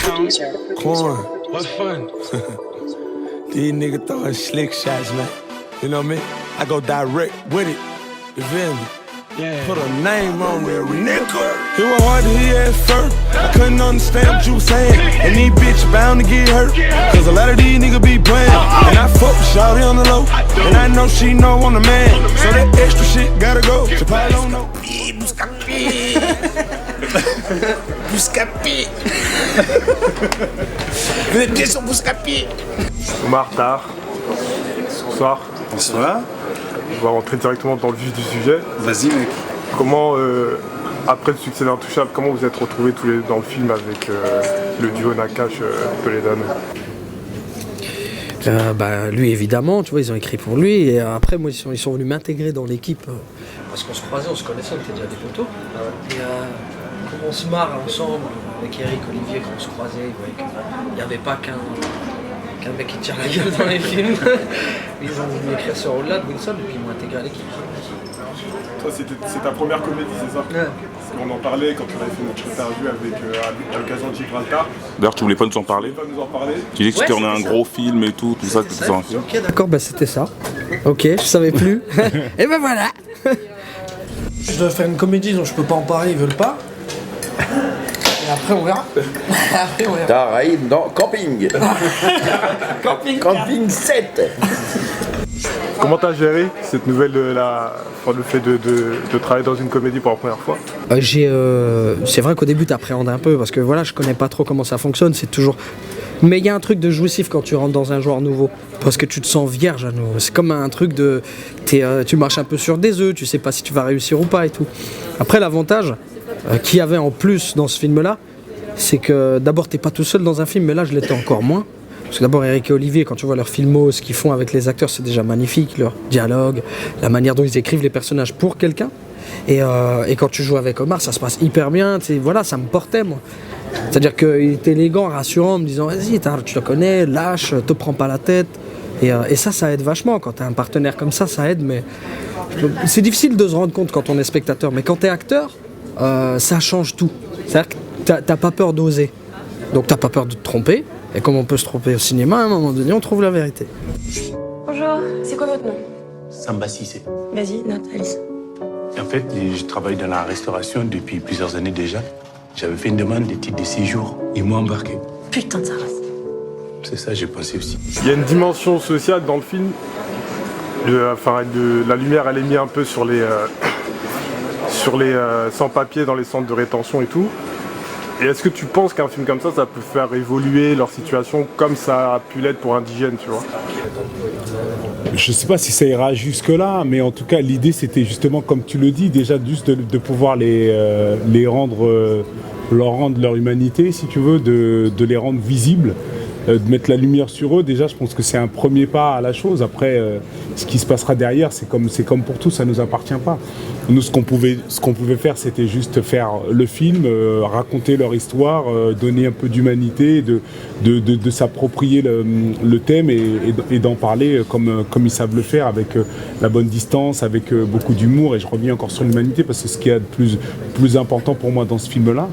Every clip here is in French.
Corn. What fun? These niggas throwing slick shots, man. You know me? I go direct with it. You feel me? Yeah. Put a name on me, nigga. It was hard to hear at first. I couldn't understand what you were saying. And these bitches bound to get hurt. Cause a lot of these niggas be playing. And I fuck with shawty on the low. And I know she know I'm the man. So that extra shit gotta go. She probably don't know. Bouscapé. Vous êtes bien sur Bouscapé. Omar Tar. Bonsoir. Bonsoir. On va rentrer directement dans le vif du sujet. Vas-y mec. Comment, après le succès d'Intouchable, comment vous êtes retrouvés tous les deux dans le film avec le duo Nakache Toledano? Lui évidemment, tu vois, ils ont écrit pour lui et après moi ils sont venus m'intégrer dans l'équipe parce qu'on se croisait, on se connaissait, on était déjà des potos. Et comme on se marre ensemble avec Eric, Olivier, quand on se croisait, il n'y avait pas qu'un mec qui tire la gueule dans les films. Ils ont voulu écrire ce rôle-là de Wilson et puis ils m'ont intégré à l'équipe. Toi, c'est ta première comédie, c'est ça? Ouais. On en parlait quand on avait fait notre interview à l'occasion de Gibraltar. D'ailleurs, tu voulais pas nous en parler? Tu dis que c'était un gros film et tout ça. Ok, d'accord, c'était ça. Ok, je savais plus. Et ben voilà. Je dois faire une comédie dont je peux pas en parler, ils veulent pas. Et après on verra. Taraïd dans Camping. Camping 7. Comment t'as géré cette nouvelle le fait de travailler dans une comédie pour la première fois? C'est vrai qu'au début t'appréhendes un peu parce que voilà, je connais pas trop comment ça fonctionne, c'est toujours... Mais il y a un truc de jouissif quand tu rentres dans un genre nouveau, parce que tu te sens vierge à nouveau. C'est comme un truc de... tu marches un peu sur des œufs, tu sais pas si tu vas réussir ou pas et tout. Après l'avantage qu'il y avait en plus dans ce film-là, c'est que d'abord t'es pas tout seul dans un film, mais là je l'étais encore moins. Parce que d'abord Eric et Olivier, quand tu vois leur filmo, ce qu'ils font avec les acteurs, c'est déjà magnifique, leur dialogue, la manière dont ils écrivent les personnages pour quelqu'un. Et quand tu joues avec Omar, ça se passe hyper bien, voilà, ça me portait moi. C'est-à-dire qu'il était élégant, rassurant, en me disant vas-y, tu le connais, lâche, te prends pas la tête. Et ça aide vachement, quand tu as un partenaire comme ça aide, mais c'est difficile de se rendre compte quand on est spectateur, mais quand tu es acteur, ça change tout. C'est-à-dire que t'as pas peur d'oser, donc t'as pas peur de te tromper. Et comme on peut se tromper au cinéma, à un moment donné, on trouve la vérité. Bonjour, c'est quoi votre nom? Samba Cissé. Vas-y, note, Alice. En fait, je travaille dans la restauration depuis plusieurs années déjà. J'avais fait une demande de titre de séjour. Ils m'ont embarqué. Putain de sa race. C'est ça, j'ai pensé aussi. Il y a une dimension sociale dans le film. La lumière, elle est mise un peu sur les sans-papiers dans les centres de rétention et tout. Et est-ce que tu penses qu'un film comme ça peut faire évoluer leur situation comme ça a pu l'être pour Indigène, tu vois? Je sais pas si ça ira jusque-là, mais en tout cas, l'idée, c'était justement, comme tu le dis, déjà juste de pouvoir leur rendre leur humanité, si tu veux, de les rendre visibles, de mettre la lumière sur eux. Déjà, je pense que c'est un premier pas à la chose. Après, ce qui se passera derrière, c'est comme pour tout, ça nous appartient pas. Nous, ce qu'on pouvait faire, c'était juste faire le film, raconter leur histoire, donner un peu d'humanité, de s'approprier le thème et d'en parler comme ils savent le faire, avec la bonne distance, avec beaucoup d'humour. Et je reviens encore sur l'humanité parce que c'est ce qui est de plus important pour moi dans ce film-là.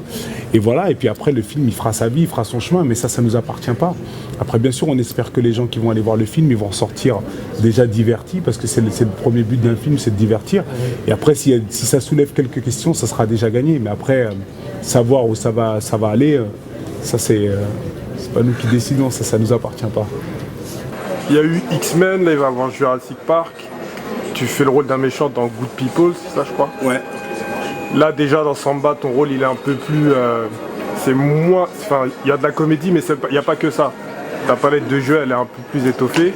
Et voilà, et puis après, le film, il fera sa vie, il fera son chemin, mais ça nous appartient pas. Après, bien sûr, on espère que les gens qui vont aller voir le film, ils vont sortir déjà divertis, parce que c'est le premier but d'un film, c'est de divertir. Et après, si ça soulève quelques questions, ça sera déjà gagné. Mais après, savoir où ça va aller, ça c'est pas nous qui décidons, ça nous appartient pas. Il y a eu X-Men, là il va avoir Jurassic Park. Tu fais le rôle d'un méchant dans Good People, c'est ça je crois? Ouais. Là déjà dans Samba, ton rôle il est un peu plus... c'est moins... Enfin, il y a de la comédie, mais il n'y a pas que ça. Ta palette de jeu, elle est un peu plus étoffée.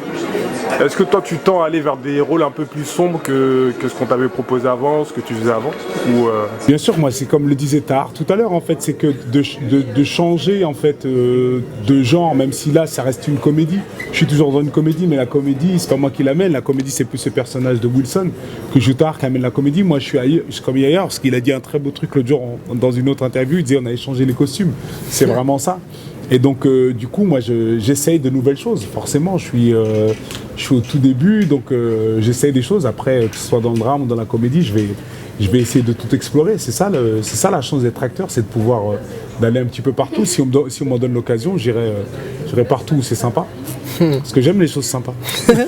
Est-ce que toi, tu tends à aller vers des rôles un peu plus sombres que ce qu'on t'avait proposé avant, ce que tu faisais avant Bien sûr, moi, c'est comme le disait Tahar tout à l'heure, en fait, c'est que de changer, en fait, de genre, même si là, ça reste une comédie. Je suis toujours dans une comédie, mais la comédie, c'est pas moi qui l'amène. La comédie, c'est plus ce personnage de Wilson que joue Tahar qui amène la comédie. Moi, je suis comme ailleurs, parce qu'il a dit un très beau truc l'autre jour dans une autre interview. Il disait on a échangé les costumes. C'est vraiment ça. Et donc, du coup, moi, j'essaye de nouvelles choses. Forcément, je suis au tout début, donc j'essaye des choses. Après, que ce soit dans le drame ou dans la comédie, je je vais essayer de tout explorer. C'est ça la chance d'être acteur, c'est de pouvoir d'aller un petit peu partout. Si on m'en donne l'occasion, j'irai partout où c'est sympa. Parce que j'aime les choses sympas. J'ai une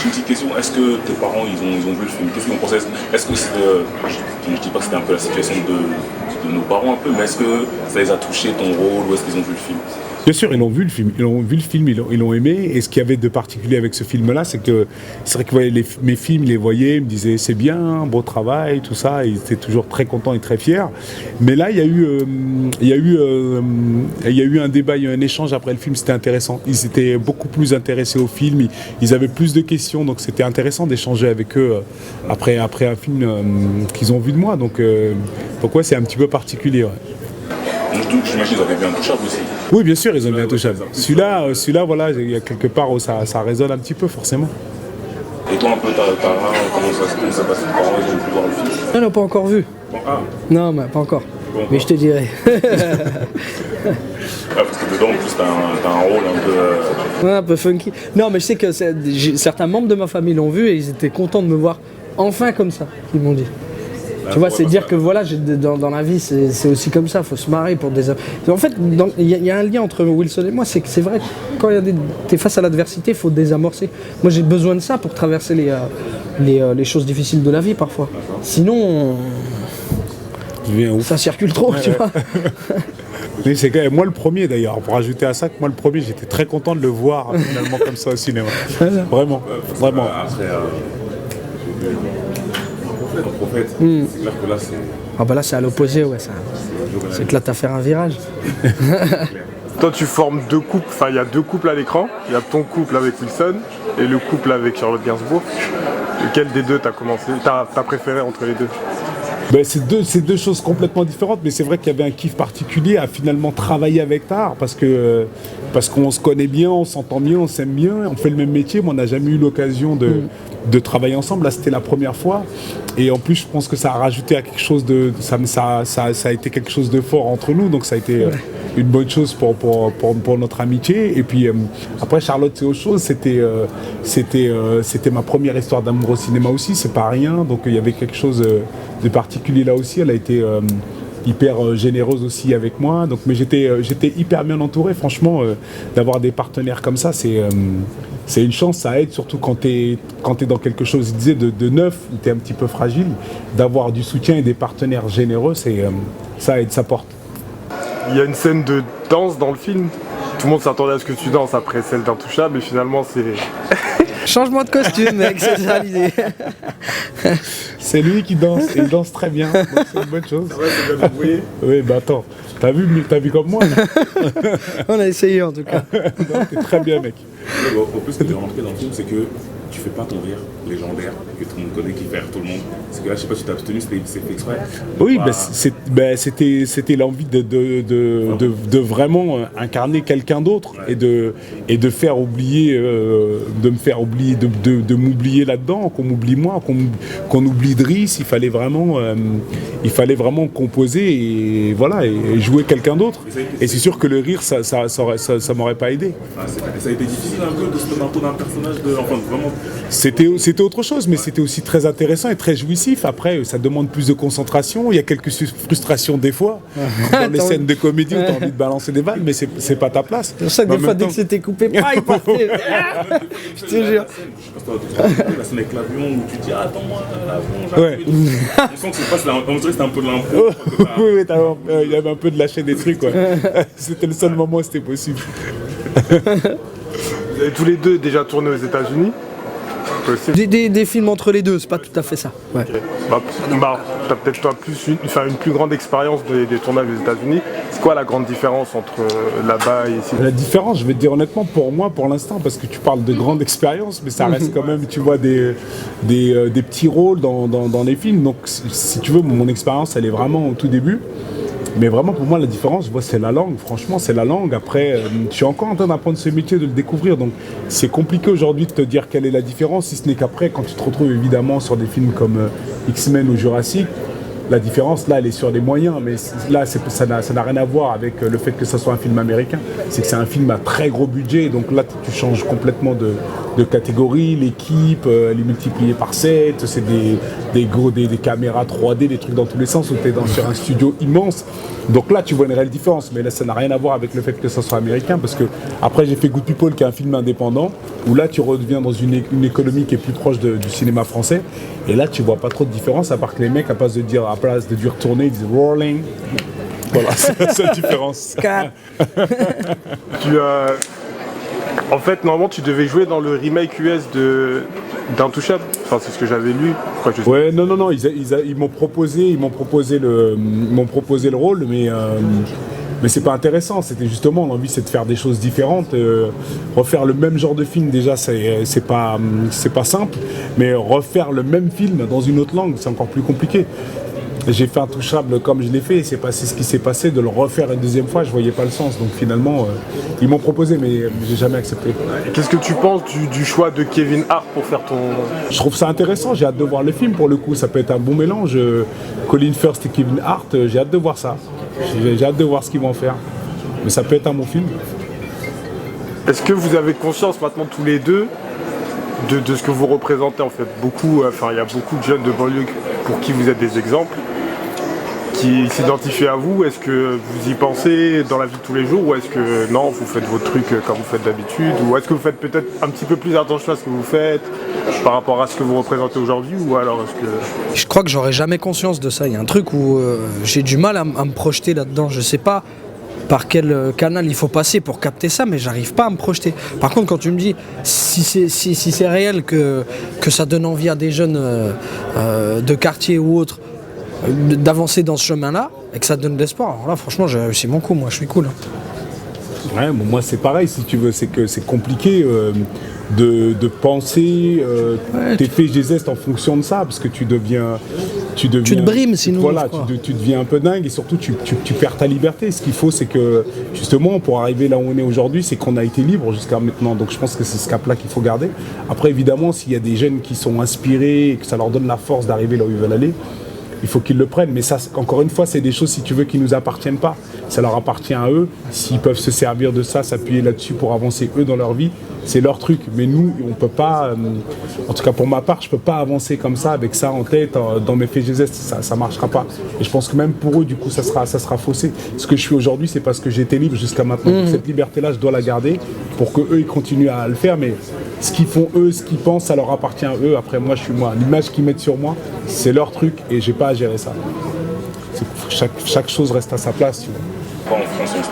petite question, est-ce que tes parents ils ont vu le film? Qu'est-ce qu'ils en pensaient? Est-ce que je dis pas que c'était un peu la situation de nos parents un peu, mais est-ce que ça les a touchés ton rôle ou est-ce qu'ils ont vu le film? Bien sûr, ils l'ont vu le film, ils l'ont aimé. Et ce qu'il y avait de particulier avec ce film-là, c'est que c'est vrai qu'ils voyaient mes films, ils les voyaient, ils me disaient c'est bien, beau travail, tout ça. Ils étaient toujours très contents et très fiers. Mais là, il y a eu un débat, il y a eu un échange après le film. C'était intéressant. Ils étaient beaucoup plus intéressés au film. Ils avaient plus de questions, donc c'était intéressant d'échanger avec eux après un film qu'ils ont vu de moi. Donc ouais, c'est un petit peu particulier. Ouais. Donc j'imagine qu'ils avaient vu Intouchable aussi. Oui, bien sûr, ils ont bien Intouchable. Celui-là, voilà, il y a quelque part où ça résonne un petit peu, forcément. Et toi, un peu, comment ça passe? Tes parents, ils ont pu voir le film? Non, pas encore vu. Ah. Non, mais pas encore. Mais je te dirai. Parce que dedans, en plus, t'as un rôle un peu... Ouais, un peu funky. Non, mais je sais que certains membres de ma famille l'ont vu et ils étaient contents de me voir enfin comme ça, ils m'ont dit. Tu vois, c'est dire que voilà, dans la vie, c'est aussi comme ça, il faut se marrer pour des... En fait, il y a un lien entre Wilson et moi, c'est que c'est vrai que quand t'es face à l'adversité, il faut désamorcer. Moi, j'ai besoin de ça pour traverser les choses difficiles de la vie, parfois. Sinon, ça circule trop, tu vois. Mais c'est quand même moi le premier d'ailleurs, pour ajouter à ça que moi le premier, j'étais très content de le voir finalement comme ça au cinéma. Vraiment. Après, en prophète, c'est clair que là c'est... Ah bah là c'est à l'opposé, ouais, c'est que là t'as fait un virage. Toi tu formes deux couples, enfin il y a deux couples à l'écran, il y a ton couple avec Wilson et le couple avec Charlotte Gainsbourg. Lequel des deux t'as préféré entre les deux? Ben, c'est deux choses complètement différentes, mais c'est vrai qu'il y avait un kiff particulier à finalement travailler avec Tahar parce qu'on se connaît bien, on s'entend bien, on s'aime bien, on fait le même métier, mais on n'a jamais eu l'occasion de travailler ensemble. Là, c'était la première fois. Et en plus, je pense que ça a rajouté à quelque chose ça a été quelque chose de fort entre nous, donc ça a été une bonne chose pour notre amitié. Et puis après, Charlotte, c'est autre chose. C'était ma première histoire d'amour au cinéma aussi, c'est pas rien. Donc il y avait quelque chose de particulier là aussi. Elle a été hyper généreuse aussi avec moi. Donc, mais j'étais hyper bien entouré. Franchement, d'avoir des partenaires comme ça, c'est une chance. Ça aide surtout quand t'es dans quelque chose, il disait, de neuf, où t'es un petit peu fragile. D'avoir du soutien et des partenaires généreux, ça aide, ça porte. Il y a une scène de danse dans le film. Tout le monde s'attendait à ce que tu danses après celle d'Intouchable, et finalement c'est... Changement de costume, mec, c'est ça l'idée. C'est lui qui danse, et il danse très bien, donc c'est une bonne chose. C'est bien débrouillé. Oui, bah attends, t'as vu comme moi. On a essayé en tout cas. T'es très bien, mec. En plus, ce que j'ai remarqué dans le film, c'est que tu fais pas ton rire légendaire que tout le monde connaît, qui fait rire tout le monde. C'est que là, je sais pas si tu t'es abstenu, c'est fait exprès. Oui, c'était l'envie de vraiment incarner quelqu'un d'autre et de faire oublier, de me faire oublier, de m'oublier là-dedans, qu'on m'oublie moi, qu'on oublie Driss. Il fallait vraiment composer et voilà et jouer quelqu'un d'autre. Et c'est sûr que le rire, ça m'aurait pas aidé. Ça a été difficile un peu de se mettre dans un personnage enfin vraiment. C'était autre chose, mais c'était aussi très intéressant et très jouissif. Après, ça demande plus de concentration. Il y a quelques frustrations des fois. Dans les scènes de comédie où tu as envie de balancer des vannes, mais c'est pas ta place. C'est pour ça que des fois, dès que c'était coupé, il partait. Je te jure. La scène avec l'avion où tu dis attends-moi, l'avion, on sent que c'était un peu de l'impro. Oui, il y avait un peu de lâcher des trucs. C'était le seul moment où c'était possible. Vous avez tous les deux déjà tourné aux États-Unis? Des films entre les deux, c'est pas tout à fait ça. Ouais. Okay. T'as peut-être toi une plus grande expérience des tournages aux États-Unis. C'est quoi la grande différence entre là-bas et ici? La différence, je vais te dire honnêtement, pour moi, pour l'instant, parce que tu parles de grande expérience, mais ça reste quand même, tu vois, des petits rôles dans les films. Donc, si tu veux, mon expérience, elle est vraiment au tout début. Mais vraiment, pour moi, la différence, c'est la langue. Franchement, c'est la langue. Après, je suis encore en train d'apprendre ce métier, de le découvrir. Donc, c'est compliqué aujourd'hui de te dire quelle est la différence, si ce n'est qu'après, quand tu te retrouves évidemment sur des films comme X-Men ou Jurassic, La différence, là, elle est sur les moyens, mais là, ça n'a rien à voir avec le fait que ce soit un film américain. C'est que c'est un film à très gros budget, donc là, tu changes complètement de catégorie. L'équipe, elle est multipliée par 7, c'est des caméras 3D, des trucs dans tous les sens, où tu es sur un studio immense. Donc là, tu vois une réelle différence, mais là, ça n'a rien à voir avec le fait que ce soit américain, parce que après, j'ai fait Good People, qui est un film indépendant, où là, tu redeviens dans une économie qui est plus proche du cinéma français, et là, tu vois pas trop de différence, à part que les mecs, à place de dire retourner, ils disent rolling. Voilà, c'est la seule différence. En fait, normalement, tu devais jouer dans le remake US d'Intouchable. Enfin, c'est ce que j'avais lu. Ouais, non, ils m'ont proposé le rôle, mais c'est pas intéressant. C'était justement, l'envie, c'est de faire des choses différentes. Refaire le même genre de film, déjà, c'est pas simple. Mais refaire le même film dans une autre langue, c'est encore plus compliqué. J'ai fait Intouchable comme je l'ai fait, et c'est passé ce qui s'est passé. De le refaire une deuxième fois, je voyais pas le sens. Donc finalement, ils m'ont proposé, mais j'ai jamais accepté. Qu'est-ce que tu penses du choix de Kevin Hart pour faire ton... Je trouve ça intéressant, j'ai hâte de voir le film pour le coup. Ça peut être un bon mélange. Colin Firth et Kevin Hart, j'ai hâte de voir ça. J'ai hâte de voir ce qu'ils vont faire. Mais ça peut être un bon film. Est-ce que vous avez conscience maintenant tous les deux de ce que vous représentez en fait? Il y a beaucoup de jeunes de banlieue pour qui vous êtes des exemples, qui s'identifient à vous. Est-ce que vous y pensez dans la vie de tous les jours, ou est-ce que non, vous faites votre truc comme vous faites d'habitude, ou est-ce que vous faites peut-être un petit peu plus attention à ce que vous faites par rapport à ce que vous représentez aujourd'hui, ou alors est-ce que... Je crois que j'aurais jamais conscience de ça. Il y a un truc où j'ai du mal à me projeter là-dedans. Je sais pas par quel canal il faut passer pour capter ça, mais j'arrive pas à me projeter. Par contre, quand tu me dis si c'est réel que ça donne envie à des jeunes de quartier ou autres d'avancer dans ce chemin-là, et que ça donne de l'espoir, alors là, franchement, j'ai réussi mon coup, moi, je suis cool. Ouais, bon, moi, c'est pareil, si tu veux, c'est que c'est compliqué de penser tes faits et gestes en fonction de ça, parce que tu te brimes sinon. Voilà, tu deviens un peu dingue, et surtout tu perds ta liberté. Ce qu'il faut, c'est que justement, pour arriver là où on est aujourd'hui, c'est qu'on a été libre jusqu'à maintenant. Donc je pense que c'est ce cap-là qu'il faut garder. Après, évidemment, s'il y a des jeunes qui sont inspirés et que ça leur donne la force d'arriver là où ils veulent aller, il faut qu'ils le prennent. Mais ça, encore une fois, c'est des choses, si tu veux, qui ne nous appartiennent pas. Ça leur appartient à eux. S'ils peuvent se servir de ça, s'appuyer là-dessus pour avancer eux dans leur vie, c'est leur truc. Mais nous, on peut pas, en tout cas pour ma part, je peux pas avancer comme ça, avec ça en tête, dans mes faits et gestes, ça marchera pas. Et je pense que même pour eux, du coup, ça sera faussé. Ce que je suis aujourd'hui, c'est parce que j'étais libre jusqu'à maintenant. Donc, cette liberté-là, je dois la garder pour que eux, ils continuent à le faire. Mais ce qu'ils font eux, ce qu'ils pensent, ça leur appartient à eux. Après, moi, je suis moi. L'image qu'ils mettent sur moi, c'est leur truc, et j'ai pas à gérer ça. Chaque chose reste à sa place, tu vois. En France, on se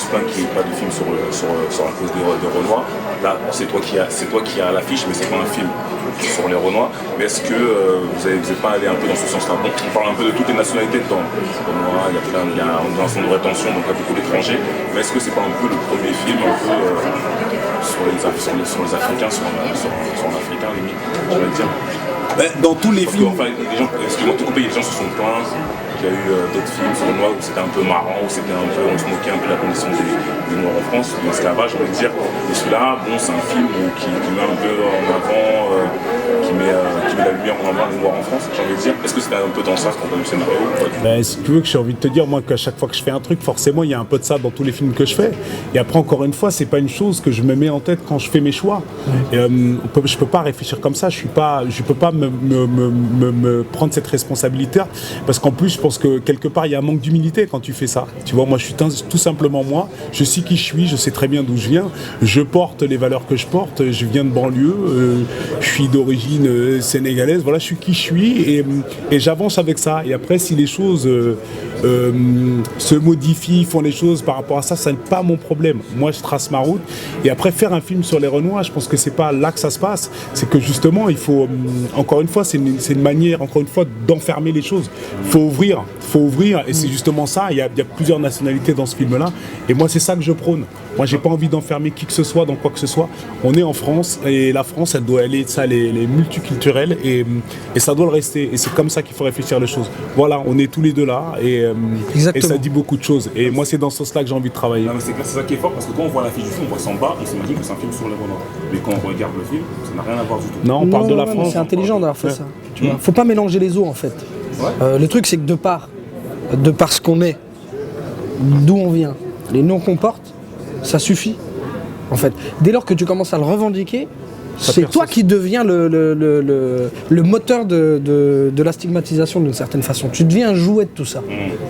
plaint qu'il n'y ait pas de film sur la cause de Renoir. Là, c'est toi qui as l'affiche, mais c'est pas un film sur les Renoirs. Mais est-ce que vous n'êtes pas allé un peu dans ce sens-là? Bon, on parle un peu de toutes les nationalités dedans. Renoir, il y a un centre de rétention, donc il y a beaucoup d'étrangers. Mais est-ce que c'est pas un peu le premier film un peu sur les Africains, sur l'Africain, limite, j'allais dire? Dans tous les films. Enfin, excuse-moi de te couper, les gens se sont plaints. Il y a eu d'autres films sur le noir où c'était un peu marrant, où c'était un peu, on se moquait un peu de la condition des Noirs en France, de l'esclavage, on va dire. Et celui-là, bon, c'est un film qui met un peu en avant, qui met la lumière en avant les Noirs en France, j'ai envie de dire. Est-ce que c'était un peu dans ça qu'on a le scénario? Si tu veux, que j'ai envie de te dire, moi, qu'à chaque fois que je fais un truc, forcément, il y a un peu de ça dans tous les films que je fais. Et après, encore une fois, c'est pas une chose que je me mets en tête quand je fais mes choix. Et, je peux pas réfléchir comme ça, je peux pas me prendre cette responsabilité, parce qu'en plus, je pense que quelque part il y a un manque d'humilité quand tu fais ça. Tu vois, moi je suis tout simplement moi, je sais qui je suis, je sais très bien d'où je viens, je porte les valeurs que je porte, je viens de banlieue, je suis d'origine sénégalaise, voilà, je suis qui je suis, et j'avance avec ça. Et après, si les choses se modifient, font les choses par rapport à ça, ça n'est pas mon problème. Moi je trace ma route, et après faire un film sur les Renoirs, je pense que c'est pas là que ça se passe, c'est que justement il faut, encore une fois, c'est une manière, encore une fois, d'enfermer les choses. Il faut ouvrir, et c'est justement ça. Il y a plusieurs nationalités dans ce film-là, et moi c'est ça que je prône. Moi j'ai pas envie d'enfermer qui que ce soit dans quoi que ce soit. On est en France, et la France, elle doit aller, ça, elle est multiculturelle, et ça doit le rester, et c'est comme ça qu'il faut réfléchir les choses. Voilà, on est tous les deux là, et ça dit beaucoup de choses, et moi c'est dans ce sens-là que j'ai envie de travailler. Non, mais c'est ça qui est fort, parce que quand on voit l'affiche du film, on voit ça en bas, on s'imagine que c'est un film sur les Renoirs. Mais quand on regarde le film, ça n'a rien à voir du tout. Non, on parle de la France. C'est intelligent d'avoir fait ça. Tu vois. Faut pas mélanger les eaux en fait. Le truc, c'est que de par ce qu'on est, d'où on vient, les noms qu'on porte, ça suffit. En fait, dès lors que tu commences à le revendiquer, c'est toi qui deviens le moteur de la stigmatisation d'une certaine façon. Tu deviens un jouet de tout ça.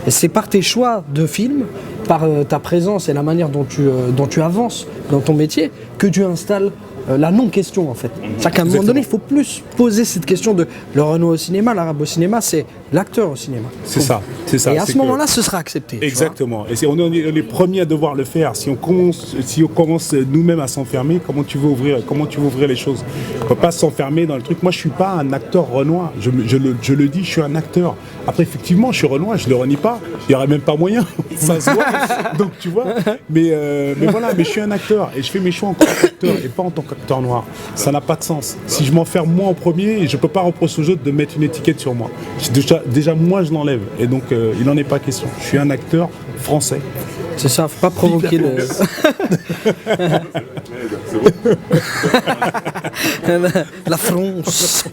Et c'est par tes choix de film, par ta présence et la manière dont tu avances dans ton métier, que tu installes la non-question en fait. C'est-à-dire qu'à un moment donné, il faut plus poser cette question de le Renoir au cinéma, l'arabe au cinéma, c'est l'acteur au cinéma. C'est ça. Et à ce moment-là, ce sera accepté. Exactement. Et on est les premiers à devoir le faire. Si on commence nous-mêmes à s'enfermer, comment tu veux ouvrir les choses? On ne peut pas s'enfermer dans le truc. Moi, je suis pas un acteur Renoir. Je le dis, je suis un acteur. Après, effectivement, je suis Renoir, je le renie pas. Il n'y aurait même pas moyen. Ça se voit. Donc, tu vois. Mais voilà, mais je suis un acteur et je fais mes choix en tant qu'acteur et pas en tant qu'acteur noir. Ça n'a pas de sens. Si je m'enferme moi en premier, je peux pas reprocher aux autres de mettre une étiquette sur moi. Déjà moi, je l'enlève. Et donc, il n'en est pas question. Je suis un acteur français. C'est ça, faut pas provoquer le... la France.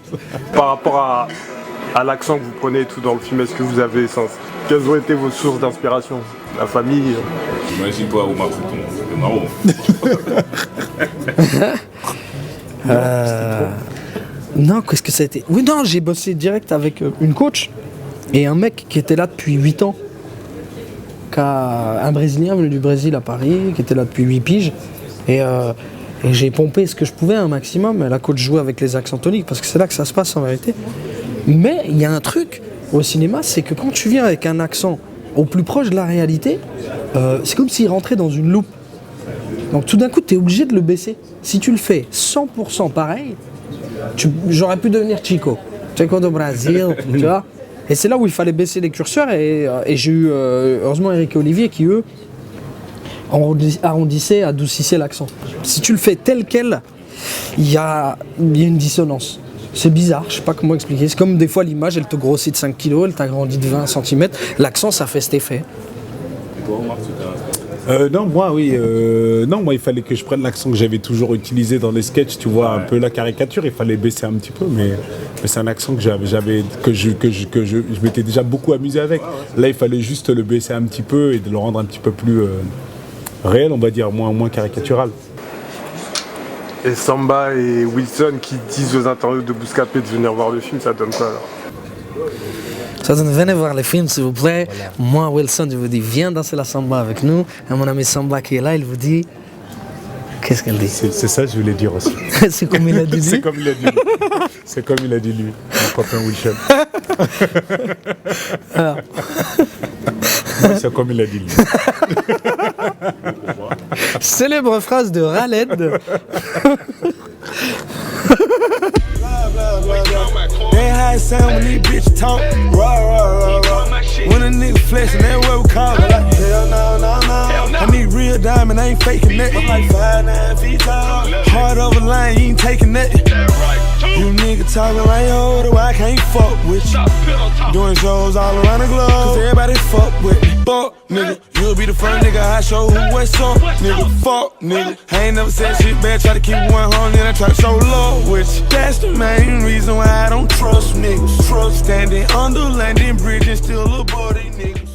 Par rapport à l'accent que vous prenez et tout dans le film, est-ce que vous avez quelles ont été vos sources d'inspiration? La famille? Imagine-toi Omar Fouton, c'est marrant. Non, qu'est-ce que ça a été? Oui, non, j'ai bossé direct avec une coach et un mec qui était là depuis 8 ans. Un Brésilien venu du Brésil à Paris, qui était là depuis 8 piges. Et j'ai pompé ce que je pouvais un maximum. La coach jouait avec les accents toniques parce que c'est là que ça se passe en vérité. Mais il y a un truc au cinéma, c'est que quand tu viens avec un accent au plus proche de la réalité, c'est comme s'il rentrait dans une loupe. Donc tout d'un coup, tu es obligé de le baisser. Si tu le fais 100% pareil, j'aurais pu devenir Chico do Brasil, tu vois. Et c'est là où il fallait baisser les curseurs et j'ai eu heureusement Eric et Olivier qui eux arrondissaient, adoucissaient l'accent. Si tu le fais tel quel, il y a une dissonance. C'est bizarre, je sais pas comment expliquer. C'est comme des fois l'image, elle te grossit de 5 kilos, elle t'agrandit de 20 cm. L'accent, ça fait cet effet. Moi, il fallait que je prenne l'accent que j'avais toujours utilisé dans les sketchs, tu vois, un peu la caricature, il fallait baisser un petit peu, mais c'est un accent que je m'étais déjà beaucoup amusé avec. Là, il fallait juste le baisser un petit peu et de le rendre un petit peu plus réel, on va dire, moins caricatural. Et Samba et Wilson qui disent aux internautes de Bouscapé de venir voir le film, ça donne quoi alors? Ça donne, venez voir le film s'il vous plaît. Voilà. Moi, Wilson, je vous dis, viens danser la samba avec nous. Et mon ami Samba qui est là, il vous dit... Qu'est-ce qu'elle dit? C'est ça que je voulais dire aussi. C'est comme il a dit lui. C'est comme il a dit lui. C'est comme il a dit lui, mon copain Wilson. Alors. C'est comme il a dit lui. Célèbre phrase de Raled. They high sound when these bitches talk. Raw. When a nigga flexin', that's what we call it. Like, hell no. I need real diamond, I ain't faking that. I'm like 5'9" feet tall. Hard over line, you ain't taking that. You nigga talking like yo, why I can't fuck with you? Doing shows all around the globe, cause everybody fuck with me. Fuck, nigga, you'll be the first nigga I show who what's up. Nigga, fuck, nigga. I ain't never said shit bad, try to keep 100 and I try to show love with you. That's the main reason why I don't trust niggas. Trust standing under landing bridges, still a buddy nigga.